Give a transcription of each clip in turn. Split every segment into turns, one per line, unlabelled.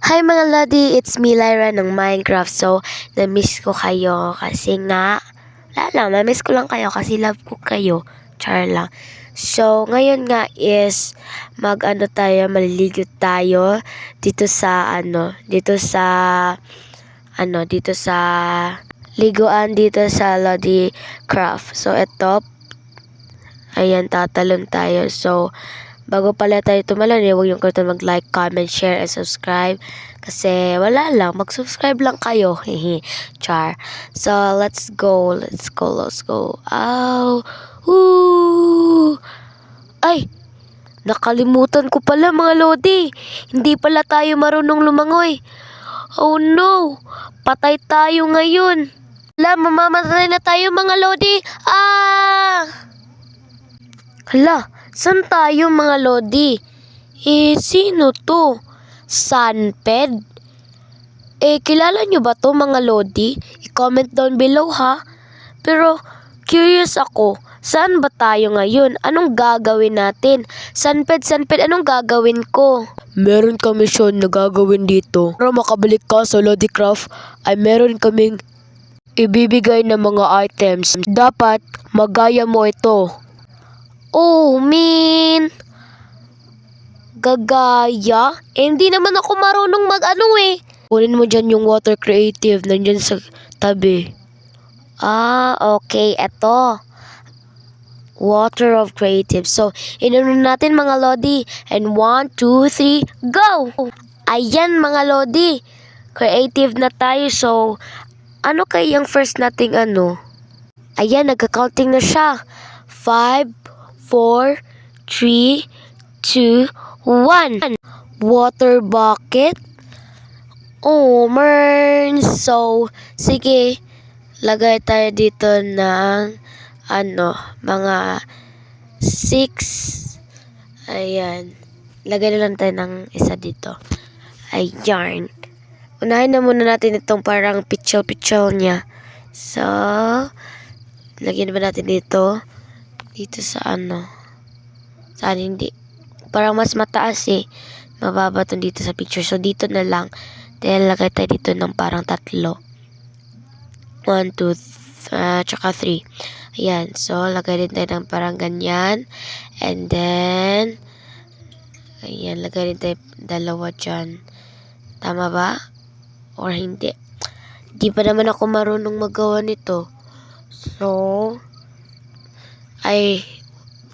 Hi mga Lodi, it's me Lyra ng Minecraft. So, na-miss ko kayo kasi nga, wala lang, na-miss ko lang kayo kasi love ko kayo. Char lang. So, ngayon nga is maliligo tayo dito sa dito sa liguan dito sa Lodi Craft. So, ito, ayan, tatalon tayo. So, bago pala tayo tumalon, huwag yung kalimutan mag-like, comment, share, and subscribe. Kasi wala lang, mag-subscribe lang kayo. Hehe, char. So, let's go. Ow! Woo! Ay! Nakalimutan ko pala mga Lodi. Hindi pala tayo marunong lumangoy. Oh no! Patay tayo ngayon. Hala, mamamatay na tayo mga Lodi. Hala, saan tayo mga Lodi? Sino to? Sunped? Kilala nyo ba to mga Lodi? I-comment down below ha. Pero, curious ako. Saan ba tayo ngayon? Anong gagawin natin? Sunped, anong gagawin ko? Meron kami mission na gagawin dito. Para makabalik ka sa Lodicraft, ay meron kaming ibibigay na mga items. Dapat, magaya mo ito. Oh, man! Gagaya? Hindi naman ako marunong kunin mo dyan yung water creative, nandyan sa tabi. Okay, eto. Water of creative. So, inunan natin mga Lodi. And 1, 2, 3, go! Ayan mga Lodi. Creative na tayo. So, ano kayang first nating Ayan, nagka-counting na siya. 5, 4, 3, 2, 1. Water bucket. Oh, man. So, sige. Lagay tayo dito ng mga 6. Ayan. Lagay na lang tayo ng isa dito. Ayan. Unahin na muna natin itong parang pichel-pichel niya. So, lagyan ba natin dito? Dito sa Saan hindi? Parang mas mataas Mababa to dito sa picture. So, dito na lang. Dahil lagay tayo dito ng parang 3. 1, 2, tsaka 3. Ayan. So, lagay din tayo ng parang ganyan. And then, ayan. Lagay din tayo 2 dyan. Tama ba? Or hindi? Di pa naman ako marunong magawa nito. So,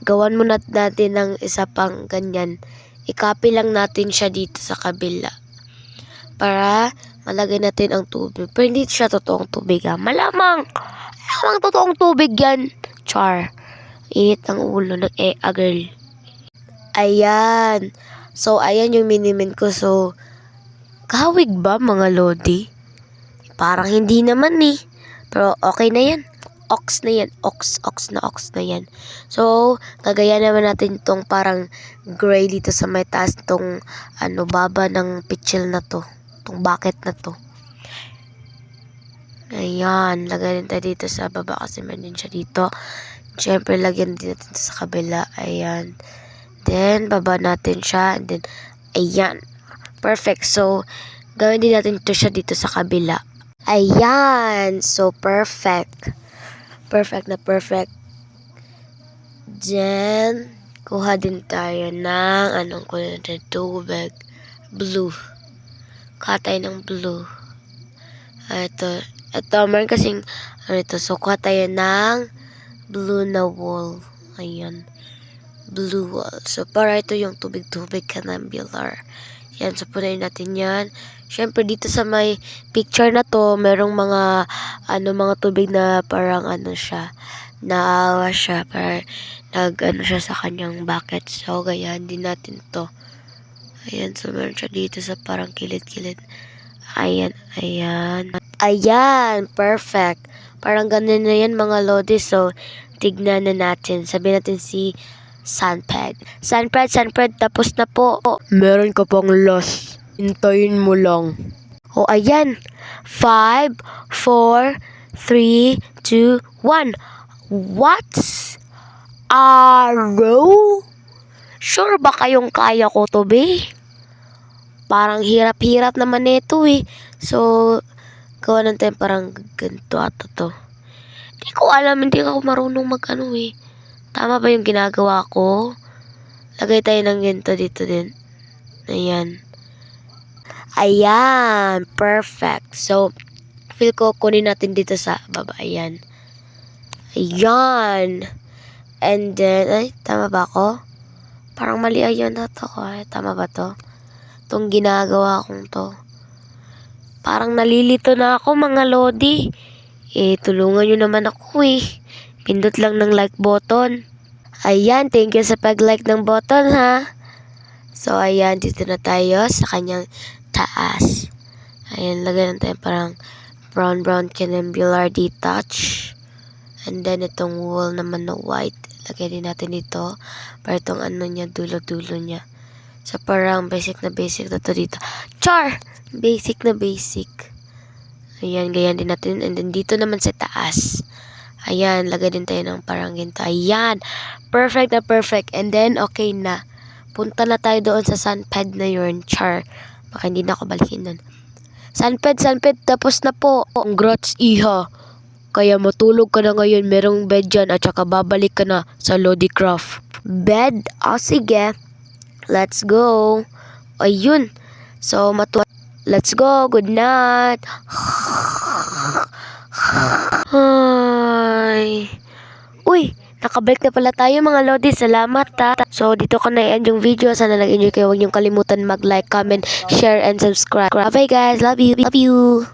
gawan muna natin ng isa pang ganyan. I-copy lang natin siya dito sa kabila. Para malagay natin ang tubig. Pero hindi siya totoong tubig Malamang totoong tubig yan. Char. Init ang ulo ng girl. Ayan. So, ayan yung minimin ko. So, kahawig ba mga Lodi? Parang hindi naman Pero okay na yan. Ox na yan. Ox na yan. So, gagaya naman natin itong parang gray dito sa may taas. Itong baba ng pitchel na to. Itong bucket na to. Ayan. Lagay din tayo dito sa baba kasi meron siya dito. Siyempre, lagyan din natin sa kabila. Ayan. Then, baba natin siya. And then, ayan. Perfect. So, gawin din natin ito siya dito sa kabila. Ayan. So, perfect. Perfect na perfect. Then, kuha din tayo ng kulay natin? Tubig. Blue. Kuha tayo ng blue. Ito, meron kasing ito. So, kuha tayo ng blue na wall. Ayan. Blue wall. So, para ito yung tubig-tubig canambular. Yan. So, punayin natin yan. Siyempre, dito sa may picture na to, merong mga mga tubig na parang siya. Naawa siya. Parang siya sa kanyang bucket. So, gayahan din natin to. Ayan. So, meron siya dito sa parang kilid-kilid. Ayan. Ayan. Perfect. Parang ganun na yan mga Lodi. So, tignan na natin. Sabihin natin si Sunped. Sunped, tapos na po. Meron ka pang loss. Hintayin mo lang. Ayan. 5, 4, 3, 2, 1. What? Arrow? Sure ba kayong kaya ko to, be? Parang hirap-hirap naman nito eh. So, gawa ng tayo parang ganito ata to. Hindi ko alam, hindi ako marunong mag-ano eh. Tama ba yung ginagawa ko? Lagay tayo ng ganito dito din. Ayan. Ayan. Perfect. So, feel ko kunin natin dito sa baba. Ayan. Ayan. And then, ay, tama ba ako? Parang mali ayan na to. Ay, tama ba to? Itong ginagawa kong to. Parang nalilito na ako mga lodi. Tulungan nyo naman ako eh. Pindot lang ng like button. Ayan, thank you sa pag-like ng button ha. So, ayan, dito na tayo sa kanyang taas. Ayan, lagyan natin parang brown canambular detach. And then, itong wool naman na white. Lagyan din natin dito. Para itong ano niya, dulo-dulo niya. So, parang basic na to dito. Char! Basic na basic. Ayan, ganyan din natin. And then, dito naman sa taas. Ayan, lagay din tayo ng parang ginto. Ayan, perfect na perfect. And then, okay na. Punta na tayo doon sa sunpad na yun. Char. Baka hindi na ako balikin nun. Sunpad, tapos na po. Congrats, iha. Kaya matulog ka na ngayon. Merong bed dyan at saka babalik ka na sa Lodicraft. Bed? O, sige. Let's go. Ayun. So, let's go. Good night. Ay. Uy, nakabalik na pala tayo mga lodi. Salamat ha. So, dito ko na i-end yung video. Sana nag-enjoy kayo. Huwag niyong kalimutan mag-like, comment, share, and subscribe. Bye guys. Love you. Love you.